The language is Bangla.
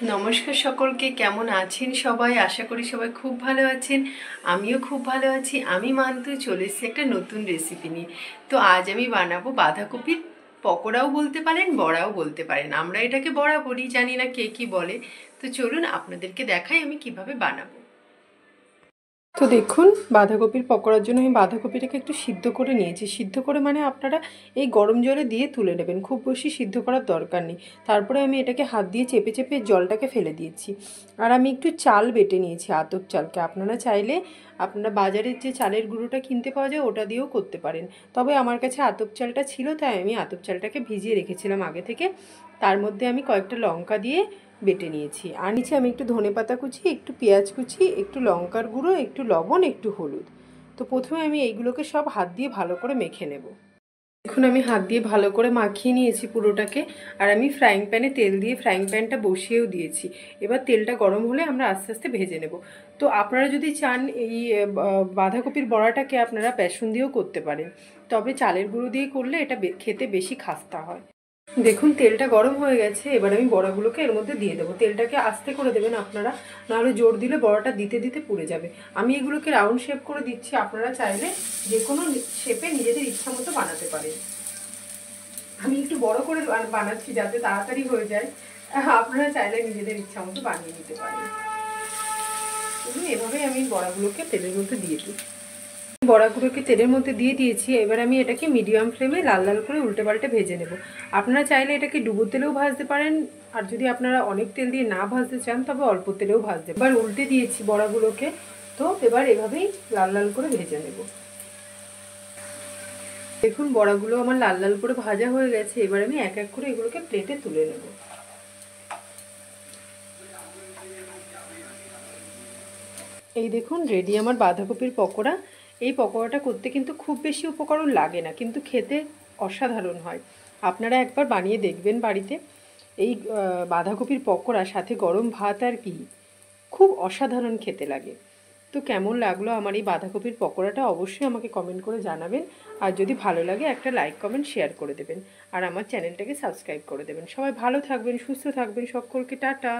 নমস্কার সকলকে, কেমন আছেন সবাই? আশা করি সবাই খুব ভালো আছেন। আমিও খুব ভালো আছি। আমি মান্তু চলে এসেছি একটা নতুন রেসিপি নিয়ে। তো আজ আমি বানাবো বাঁধাকপির পকোড়াও বলতে পারেন, বড়াও বলতে পারেন। আমরা এটাকে বড়া বলি, জানি না কে কি বলে। তো চলুন আপনাদেরকে দেখাই আমি কিভাবে বানাবো। তো দেখুন, বাঁধাকপির পকোড়ার জন্য আমি বাঁধাকপিটাকে একটু সিদ্ধ করে নিয়েছি। সিদ্ধ করে মানে আপনারা এই গরম জলে দিয়ে তুলে নেবেন, খুব বেশি সিদ্ধ করার দরকার নেই। তারপরে আমি এটাকে হাত দিয়ে চেপে চেপে জলটাকে ফেলে দিয়েছি। আর আমি একটু চাল বেটে নিয়েছি, আতপ চালকে। আপনারা চাইলে আপনারা বাজারের যে চালের গুঁড়োটা কিনতে পাওয়া যায় ওটা দিয়েও করতে পারেন। তবে আমার কাছে আতপ চালটা ছিল, তাই আমি আতপ চালটাকে ভিজিয়ে রেখেছিলাম আগে থেকে। তার মধ্যে আমি কয়েকটা লঙ্কা দিয়ে বেটে নিয়েছি। আর নিচে আমি একটু ধনেপাতা কুচি, একটু পেঁয়াজ কুচি, একটু লঙ্কার গুঁড়ো, একটু লবণ, একটু হলুদ। তো প্রথমে আমি এইগুলোকে সব হাত দিয়ে ভালো করে মেখে নেব। এখন আমি হাত দিয়ে ভালো করে মাখিয়ে নিয়েছি পুরোটাকে। আর আমি ফ্রাইং প্যানে তেল দিয়ে ফ্রাইং প্যানটা বসিয়েও দিয়েছি। এবার তেলটা গরম হলে আমরা আস্তে আস্তে ভেজে নেব। তো আপনারা যদি চান এই বাঁধাকপির বড়াটাকে আপনারা বেসন দিয়েও করতে পারেন, তবে চালের গুঁড়ো দিয়ে করলে এটা খেতে বেশি খাস্তা হয়। দেখুন, তেলটা গরম হয়ে গেছে। এবার আমি বড়াগুলোকে এর মধ্যে দিয়ে দেবো। তেলটাকে আস্তে করে দেবেন আপনারা, নাহলে জোর দিলে বড়াটা দিতে দিতে পুড়ে যাবে। আমি এগুলোকে রাউন্ড শেপ করে দিচ্ছি, আপনারা চাইলে যে কোনো শেপে নিজেদের ইচ্ছা মতো বানাতে পারেন। আমি একটু বড় করে বানাচ্ছি যাতে তাড়াতাড়ি হয়ে যায়। আপনারা চাইলে নিজেদের ইচ্ছা মতো বানিয়ে নিতে পারেন। এভাবে আমি বড়াগুলোকে তেলের মধ্যে দিয়ে দিই। বড়াগুলোকে তেলের মধ্যে দিয়ে দিয়েছি। এবার আমি এটাকে মিডিয়াম ফ্লেমে লাল লাল করে উল্টে পাল্টে ভেজে নেব। আপনারা চাইলে এটাকে ডুবো তেলেও ভাজতে পারেন, আর যদি আপনারা অনেক তেল দিয়ে না ভাজতে চান তবে অল্প তেলেও ভাজতে। এবার উল্টে দিয়েছি বড়াগুলোকে। তো এবার এভাবেই লাল লাল করে ভেজে নেব। দেখুন, বড়াগুলো আমার লাল লাল করে ভাজা হয়ে গেছে। এবার আমি এক এক করে এগুলোকে প্লেটে তুলে নেব। এই দেখুন, রেডি আমার বাঁধাকপির পকোড়া। এই পকোড়াটা করতে কিন্তু খুব বেশি উপকরণ লাগে না, কিন্তু খেতে অসাধারণ হয়। আপনারা একবার বানিয়ে দেখবেন বাড়িতে। এই বাঁধাকপির পকোড়া সাথে গরম ভাত আর কি, খুব অসাধারণ খেতে লাগে। তো কেমন লাগলো আমার এই বাঁধাকপির পকোড়াটা অবশ্যই আমাকে কমেন্ট করে জানাবেন। আর যদি ভালো লাগে একটা লাইক কমেন্ট শেয়ার করে দেবেন। আর আমার চ্যানেলটাকে সাবস্ক্রাইব করে দেবেন। সবাই ভালো থাকবেন, সুস্থ থাকবেন। সকলকে টাটা।